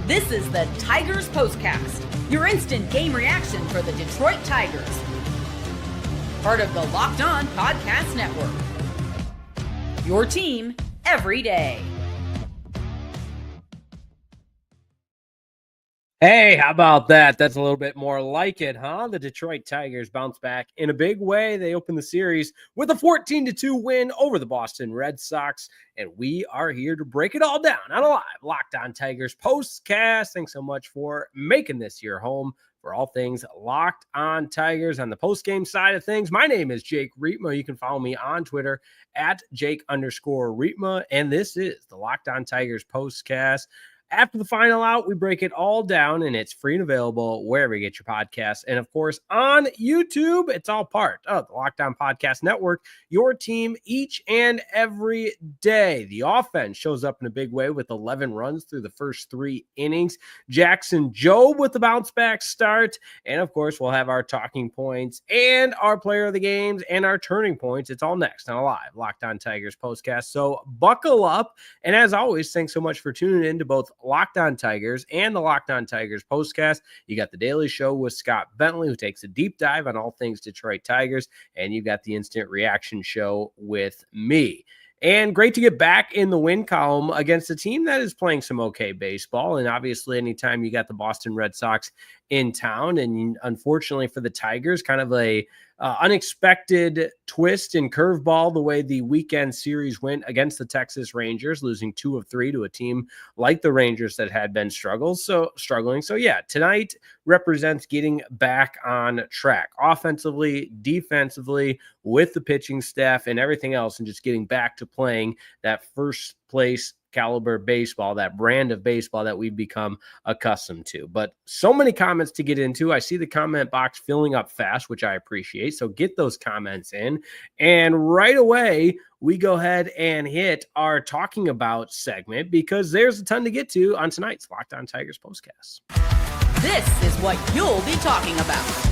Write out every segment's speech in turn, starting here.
This is the Tigers Postcast, your instant game reaction for the Detroit Tigers. Part of the Locked On Podcast Network. Your team every day. Hey, how about that? That's a little bit more like it, huh? The Detroit Tigers bounce back in a big way. They open the series with a 14-2 win over the Boston Red Sox, and we are here to break it all down on a live Locked On Tigers postcast. Thanks so much for making this your home for all things Locked On Tigers on the postgame side of things. My name is Jake Rietma. You can follow me on Twitter at Jake_Rietma, and this is the Locked On Tigers postcast. After the final out, we break it all down, and it's free and available wherever you get your podcasts. And, of course, on YouTube, it's all part of the Locked On Podcast Network, your team each and every day. The offense shows up in a big way with 11 runs through the first 3 innings. Jackson Jobe with the bounce-back start. And, of course, we'll have our talking points and our player of the games and our turning points. It's all next on a live Locked On Tigers postcast. So buckle up. And, as always, thanks so much for tuning in to both Locked On Tigers and the Locked On Tigers postcast. You got the Daily Show with Scott Bentley, who takes a deep dive on all things Detroit Tigers, and you got the Instant Reaction Show with me. And great to get back in the win column against a team that is playing some okay baseball. And obviously, anytime you got the Boston Red Sox in town, and unfortunately for the Tigers, kind of a unexpected twist and curveball the way the weekend series went against the Texas Rangers, losing 2 of 3 to a team like the Rangers that had been struggling. So yeah, tonight represents getting back on track offensively, defensively, with the pitching staff and everything else, and just getting back to playing that first place caliber baseball, that brand of baseball that we've become accustomed to. But so many comments to get into. I see the comment box filling up fast, which I appreciate. So get those comments in. And right away, we go ahead and hit our talking about segment, because there's a ton to get to on tonight's Locked On Tigers postcast. This is what you'll be talking about.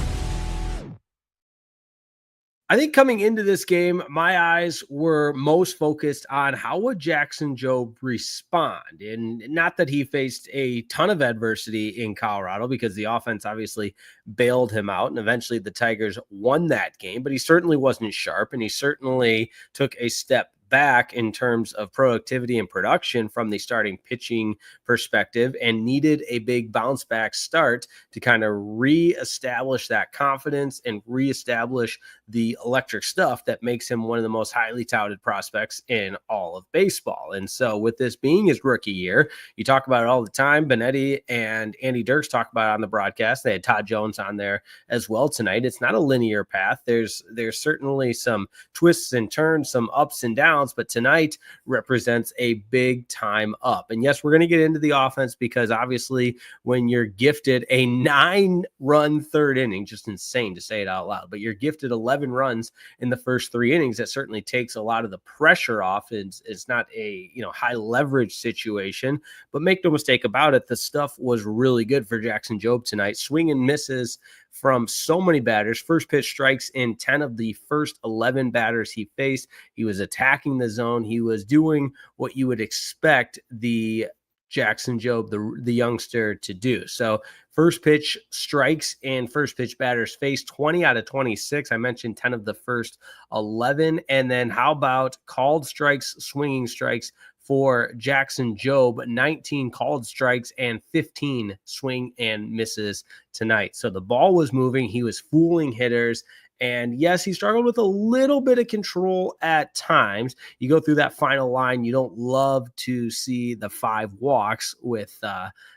I think coming into this game, my eyes were most focused on how would Jackson Jobe respond. And not that he faced a ton of adversity in Colorado, because the offense obviously bailed him out, and eventually the Tigers won that game, but he certainly wasn't sharp, and he certainly took a step back in terms of productivity and production from the starting pitching perspective, and needed a big bounce back start to kind of reestablish that confidence and reestablish the electric stuff that makes him one of the most highly touted prospects in all of baseball. And so with this being his rookie year, you talk about it all the time. Benetti and Andy Dirks talk about it on the broadcast. They had Todd Jones on there as well tonight. It's not a linear path. There's certainly some twists and turns, some ups and downs, but tonight represents a big time up. And yes, we're going to get into the offense, because obviously when you're gifted a 9-run third inning, just insane to say it out loud, but you're gifted 11 runs in the first 3 innings, that certainly takes a lot of the pressure off. It's not a high leverage situation, but make no mistake about it, the stuff was really good for Jackson Jobe tonight. Swing and misses from so many batters. First pitch strikes in 10 of the first 11 batters he faced. He was attacking the zone. He was doing what you would expect the Jackson Jobe, the youngster, to do. So first pitch strikes and first pitch batters faced 20 out of 26. I mentioned 10 of the first 11. And then how about called strikes, swinging strikes for Jackson Jobe? 19 called strikes and 15 swing and misses tonight. So the ball was moving. He was fooling hitters. And yes, he struggled with a little bit of control at times. You go through that final line, you don't love to see the 5 walks with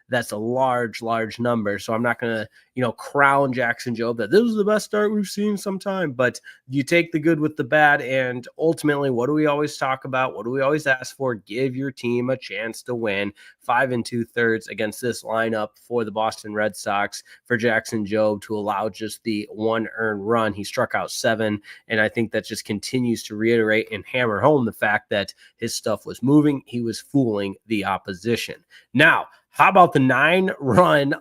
that's a large number. So I'm not going to, crown Jackson Jobe that this is the best start we've seen sometime, but you take the good with the bad. And ultimately, what do we always talk about? What do we always ask for? Give your team a chance to win. 5 2/3 against this lineup for the Boston Red Sox for Jackson Jobe to allow just the 1 earned run. He struck out 7. And I think that just continues to reiterate and hammer home the fact that his stuff was moving. He was fooling the opposition. Now, How about the 9-run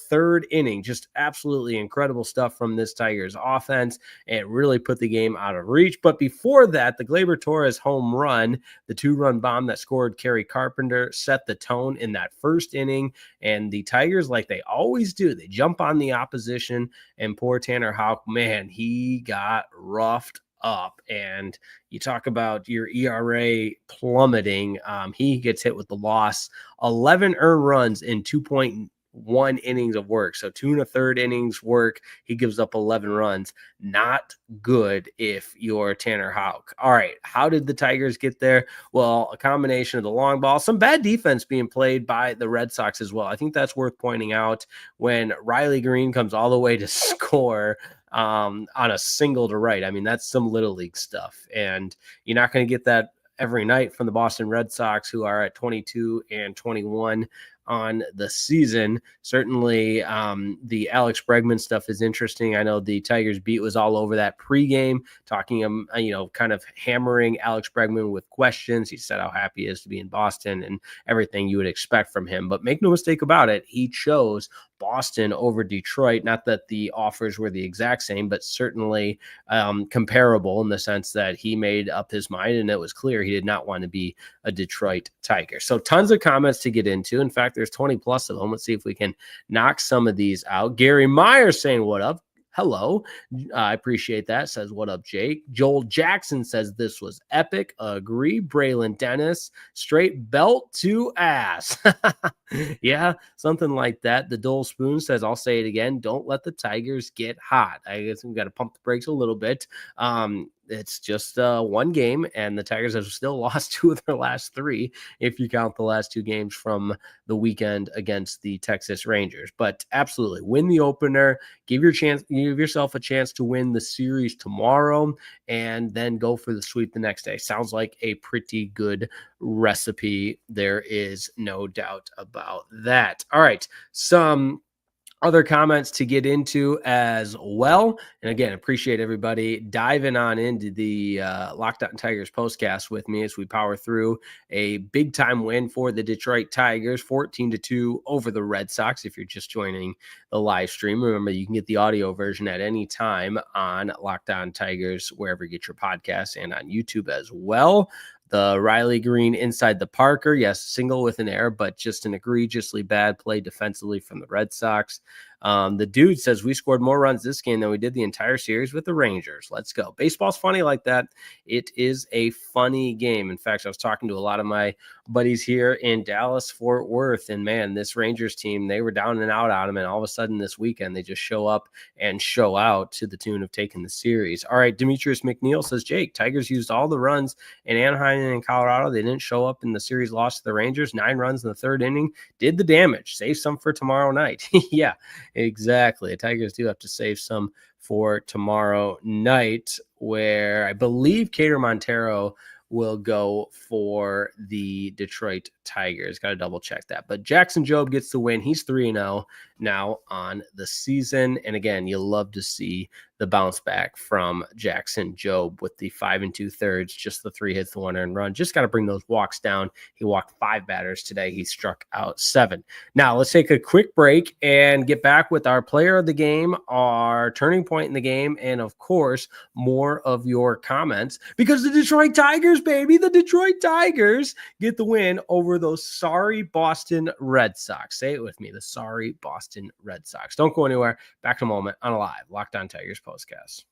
third inning? Just absolutely incredible stuff from this Tigers offense, and it really put the game out of reach. But before that, the Gleyber Torres home run, the 2-run bomb that scored Kerry Carpenter, set the tone in that first inning. And the Tigers, like they always do, they jump on the opposition. And poor Tanner Houck, man, he got roughed up. And you talk about your ERA plummeting. He gets hit with the loss. 11 earned runs in 2.1 innings of work. So 2 1/3 innings work. He gives up 11 runs. Not good if you're Tanner Houck. All right. How did the Tigers get there? Well, a combination of the long ball, some bad defense being played by the Red Sox as well. I think that's worth pointing out when Riley Green comes all the way to score on a single to right. I mean, that's some little league stuff. And you're not going to get that every night from the Boston Red Sox, who are at 22-21 on the season. Certainly, the Alex Bregman stuff is interesting. I know the Tigers beat was all over that pregame, talking, kind of hammering Alex Bregman with questions. He said how happy he is to be in Boston and everything you would expect from him. But make no mistake about it, he chose Boston over Detroit. Not that the offers were the exact same, but certainly comparable in the sense that he made up his mind, and it was clear he did not want to be a Detroit Tiger. So tons of comments to get into. In fact, there's 20 plus of them. Let's see if we can knock some of these out. Gary Meyer saying, what up? Hello. I appreciate that. Says, what up, Jake? Joel Jackson says, this was epic. Agree. Braylon Dennis, straight belt to ass. Yeah, something like that. The Dole Spoon says, I'll say it again. Don't let the Tigers get hot. I guess we've got to pump the brakes a little bit. It's just one game, and the Tigers have still lost 2 of their last 3, if you count the last 2 games from the weekend against the Texas Rangers. But absolutely, win the opener, give yourself a chance to win the series tomorrow, and then go for the sweep the next day. Sounds like a pretty good recipe. There is no doubt about that. All right, some other comments to get into as well. And again, appreciate everybody diving on into the Locked On Tigers postcast with me as we power through a big time win for the Detroit Tigers, 14-2 over the Red Sox. If you're just joining the live stream, remember you can get the audio version at any time on Locked On Tigers, wherever you get your podcasts, and on YouTube as well. The Riley Green inside the Parker, yes, single with an error, but just an egregiously bad play defensively from the Red Sox. The dude says we scored more runs this game than we did the entire series with the Rangers. Let's go. Baseball's funny like that. It is a funny game. In fact, I was talking to a lot of my buddies here in Dallas, Fort Worth, and man, this Rangers team, they were down and out on them, and all of a sudden this weekend they just show up and show out to the tune of taking the series. All right, Demetrius McNeil says, Jake, Tigers used all the runs in Anaheim and in Colorado. They didn't show up in the series loss to the Rangers. 9 runs in the third inning. Did the damage. Save some for tomorrow night. Yeah, exactly. The Tigers do have to save some for tomorrow night, where I believe Cater Montero will go for the Detroit Tigers. Got to double check that. But Jackson Jobe gets the win. He's 3-0 now on the season. And again, you'll love to see the bounce back from Jackson Jobe with the 5 2/3, just the 3 hits, the 1 earned run. Just got to bring those walks down. He walked 5 batters today. He struck out 7. Now let's take a quick break and get back with our player of the game, our turning point in the game, and of course, more of your comments, because the Detroit Tigers, baby, the Detroit Tigers get the win over those sorry Boston Red Sox. Say it with me, the sorry Boston Red Sox. Don't go anywhere. Back in a moment on a live Locked On Tigers postcast.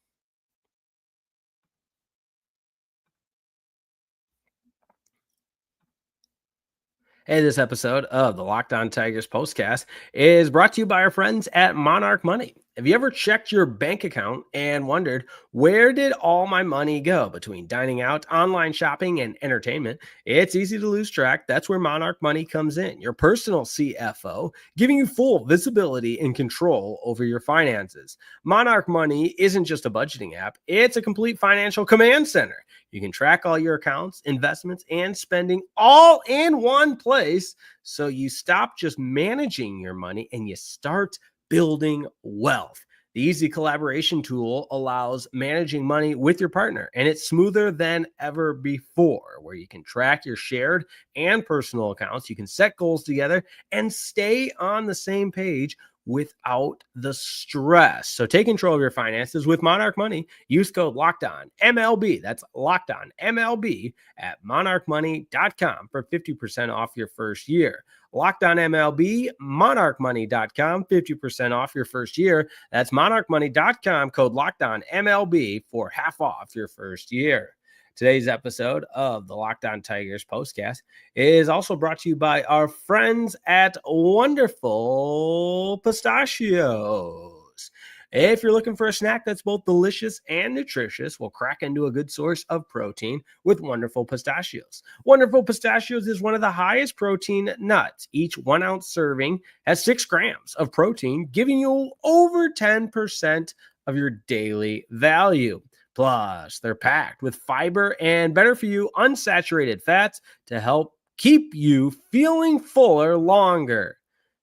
Hey, this episode of the Locked On Tigers postcast is brought to you by our friends at Monarch Money. Have you ever checked your bank account and wondered, where did all my money go? Between dining out, online shopping, and entertainment, it's easy to lose track. That's where Monarch Money comes in, your personal CFO, giving you full visibility and control over your finances. Monarch Money isn't just a budgeting app, it's a complete financial command center. You can track all your accounts, investments, and spending all in one place, so you stop just managing your money and you start building wealth. The easy collaboration tool allows managing money with your partner, and it's smoother than ever before, where you can track your shared and personal accounts. You can set goals together and stay on the same page without the stress. So take control of your finances with Monarch Money. Use code LOCKEDON-MLB. That's LOCKEDON-MLB at monarchmoney.com for 50% off your first year. Locked On MLB, monarchmoney.com, 50% off your first year. That's monarchmoney.com, code Locked On MLB for half off your first year. Today's episode of the Locked On Tigers postcast is also brought to you by our friends at Wonderful Pistachios. If you're looking for a snack that's both delicious and nutritious, we'll crack into a good source of protein with Wonderful Pistachios. Wonderful Pistachios is one of the highest protein nuts. Each 1 ounce serving has 6 grams of protein, giving you over 10% of your daily value. Plus, they're packed with fiber and better for you unsaturated fats to help keep you feeling fuller longer.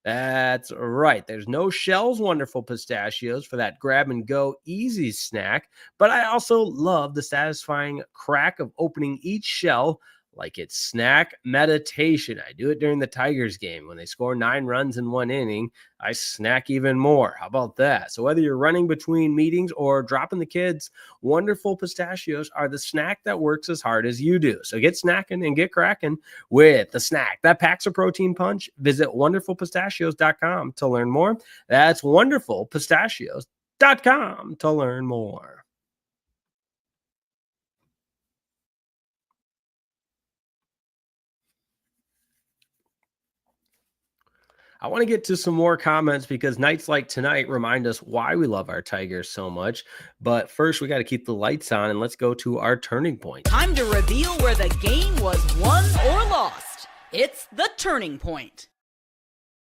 That's right. There's no shells, Wonderful Pistachios for that grab and go easy snack. But I also love the satisfying crack of opening each shell like it's snack meditation. I do it during the Tigers game. When they score 9 runs in 1 inning, I snack even more. How about that? So whether you're running between meetings or dropping the kids, Wonderful Pistachios are the snack that works as hard as you do. So get snacking and get cracking with the snack that packs a protein punch. Visit wonderfulpistachios.com to learn more. That's wonderfulpistachios.com to learn more. I want to get to some more comments because nights like tonight remind us why we love our Tigers so much. But first, we got to keep the lights on and let's go to our turning point. Time to reveal where the game was won or lost. It's the turning point.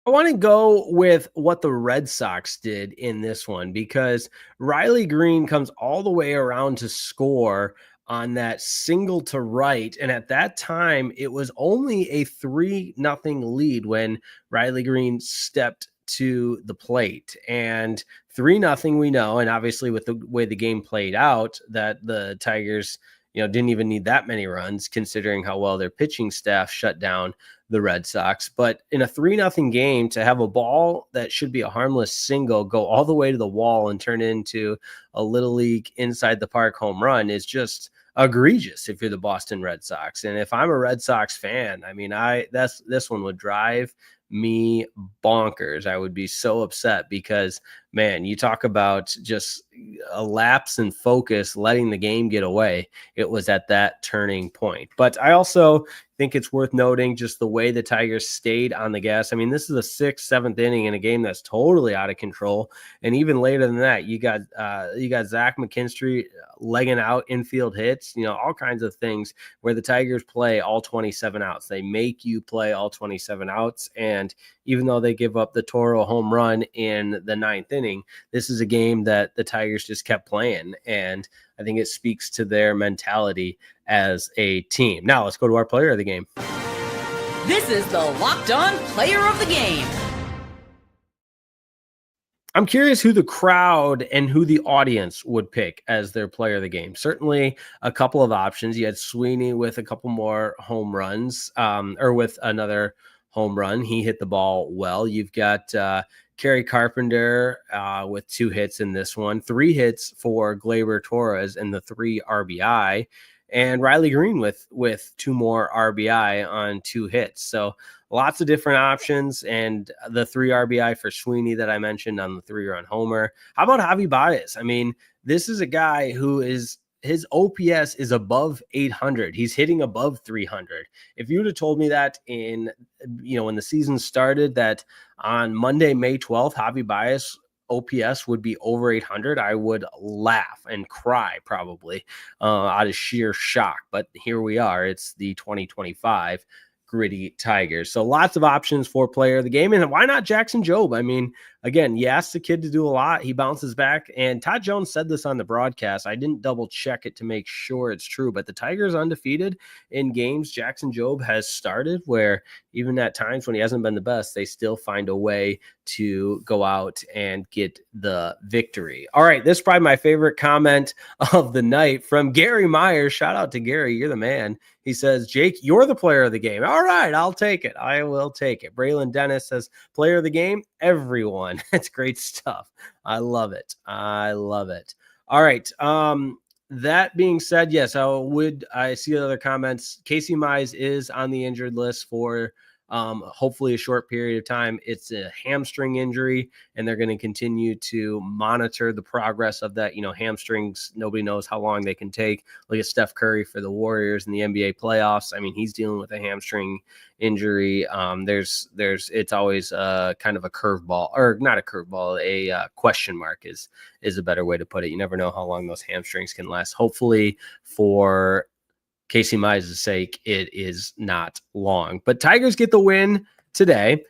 I want to go with what the Red Sox did in this one because Riley Green comes all the way around to score on that single to right. And at that time, it was only a 3-0 lead when Riley Green stepped to the plate. And 3-0, we know, and obviously with the way the game played out, that the Tigers, didn't even need that many runs considering how well their pitching staff shut down the Red Sox. But in a 3-0 game, to have a ball that should be a harmless single go all the way to the wall and turn into a little league inside the park home run is just egregious if you're the Boston Red Sox. And if I'm a Red Sox fan, this one would drive me bonkers. I would be so upset because, man, you talk about just a lapse in focus, letting the game get away. It was at that turning point. But I also think it's worth noting just the way the Tigers stayed on the gas. I mean, this is the 6th, 7th inning in a game that's totally out of control. And even later than that, you got Zach McKinstry legging out infield hits, all kinds of things where the Tigers play all 27 outs. They make you play all 27 outs. And even though they give up the Toro home run in the 9th inning, this is a game that the Tigers just kept playing. And I think it speaks to their mentality as a team. Now let's go to our player of the game. This is the Locked On Player of the Game. I'm curious who the crowd and who the audience would pick as their player of the game. Certainly a couple of options. You had Sweeney with a couple more home runs, or with another home run. He hit the ball well. You've got Kerry Carpenter with 2 hits in this one, 3 hits for Gleyber Torres and the 3 RBI, and Riley Green with 2 more RBI on 2 hits. So lots of different options, and the 3 RBI for Sweeney that I mentioned on the 3-run homer. How about Javi Baez? I mean, this is a guy who his OPS is above 800. He's hitting above 300. If you would have told me that when the season started, that on Monday, May 12th, Javi Baez OPS would be over 800, I would laugh and cry probably out of sheer shock. But here we are. It's the 2025 gritty Tigers. So lots of options for player of the game. And why not Jackson Jobe? I mean, again, you ask the kid to do a lot. He bounces back. And Todd Jones said this on the broadcast. I didn't double check it to make sure it's true, but the Tigers undefeated in games Jackson Jobe has started, where even at times when he hasn't been the best, they still find a way to go out and get the victory. All right, this is probably my favorite comment of the night from Gary Myers. Shout out to Gary. You're the man. He says, Jake, you're the player of the game. All right, I'll take it. I will take it. Braylon Dennis says, player of the game, everyone. It's great stuff. I love it. I love it. All right. That being said, yes, I see other comments. Casey Mize is on the injured list for hopefully a short period of time. It's a hamstring injury, and they're going to continue to monitor the progress of that. Hamstrings, nobody knows how long they can take. Look at Steph Curry for the Warriors in the NBA playoffs. I mean, he's dealing with a hamstring injury. It's always kind of a curveball, or not a curveball, a question mark is a better way to put it. You never know how long those hamstrings can last. Hopefully for Casey Mize's sake, it is not long. But Tigers get the win today.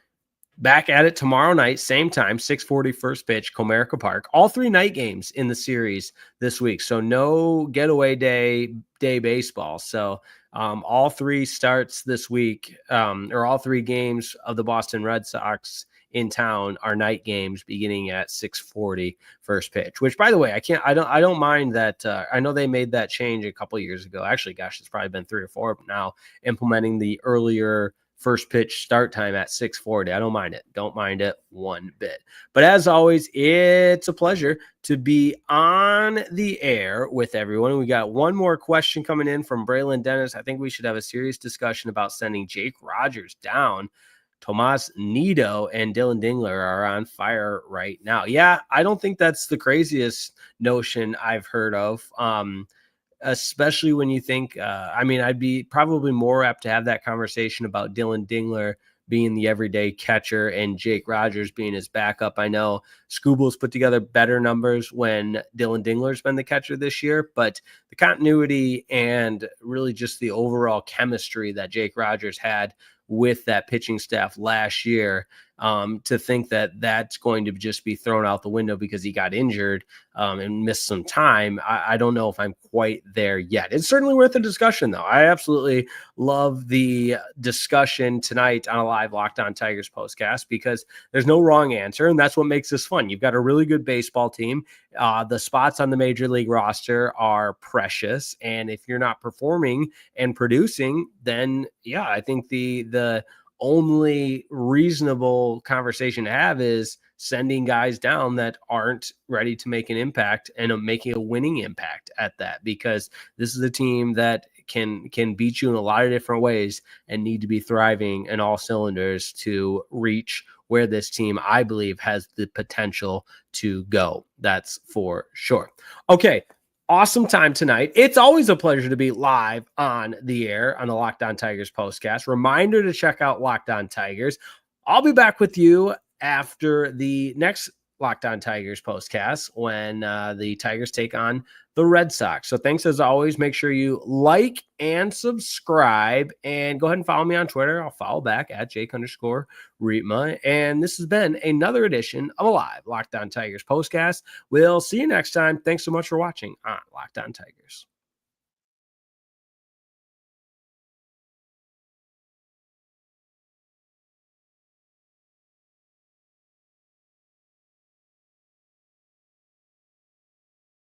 Back at it tomorrow night, same time, 6:40 first pitch, Comerica Park. All 3 night games in the series this week. So no getaway day baseball. So all 3 starts this week, or all 3 games of the Boston Red Sox in town are night games beginning at 6:40 first pitch, which, by the way, I don't mind that. I know they made that change a couple years ago. Actually, gosh, it's probably been 3 or 4 now, implementing the earlier first pitch start time at 6:40. I don't mind it. Don't mind it one bit. But as always, it's a pleasure to be on the air with everyone. We got one more question coming in from Braylon Dennis. I think we should have a serious discussion about sending Jake Rogers down. Tomas Nido and Dylan Dingler are on fire right now. Yeah, I don't think that's the craziest notion I've heard of, especially when you think, I'd be probably more apt to have that conversation about Dylan Dingler being the everyday catcher and Jake Rogers being his backup. I know Scooble's put together better numbers when Dylan Dingler's been the catcher this year, but the continuity and really just the overall chemistry that Jake Rogers had with that pitching staff last year, to think that that's going to just be thrown out the window because he got injured and missed some time. I don't know if I'm quite there yet. It's certainly worth a discussion, though. I absolutely love the discussion tonight on a live Locked On Tigers postcast, because there's no wrong answer, and that's what makes this fun. You've got a really good baseball team. The spots on the major league roster are precious, and if you're not performing and producing, then yeah, I think the only reasonable conversation to have is sending guys down that aren't ready to make an impact and making a winning impact at that, because this is a team that can beat you in a lot of different ways and need to be thriving in all cylinders to reach where this team, I believe, has the potential to go. That's for sure. Okay. Awesome time tonight. It's always a pleasure to be live on the air on the Locked On Tigers postcast. Reminder to check out Locked On Tigers. I'll be back with you after the next Locked On Tigers postcast when the Tigers take on the Red Sox. So thanks as always. Make sure you like and subscribe, and go ahead and follow me on Twitter. I'll follow back at Jake_Rietma. And this has been another edition of a live Locked On Tigers postcast. We'll see you next time. Thanks so much for watching on Locked On Tigers.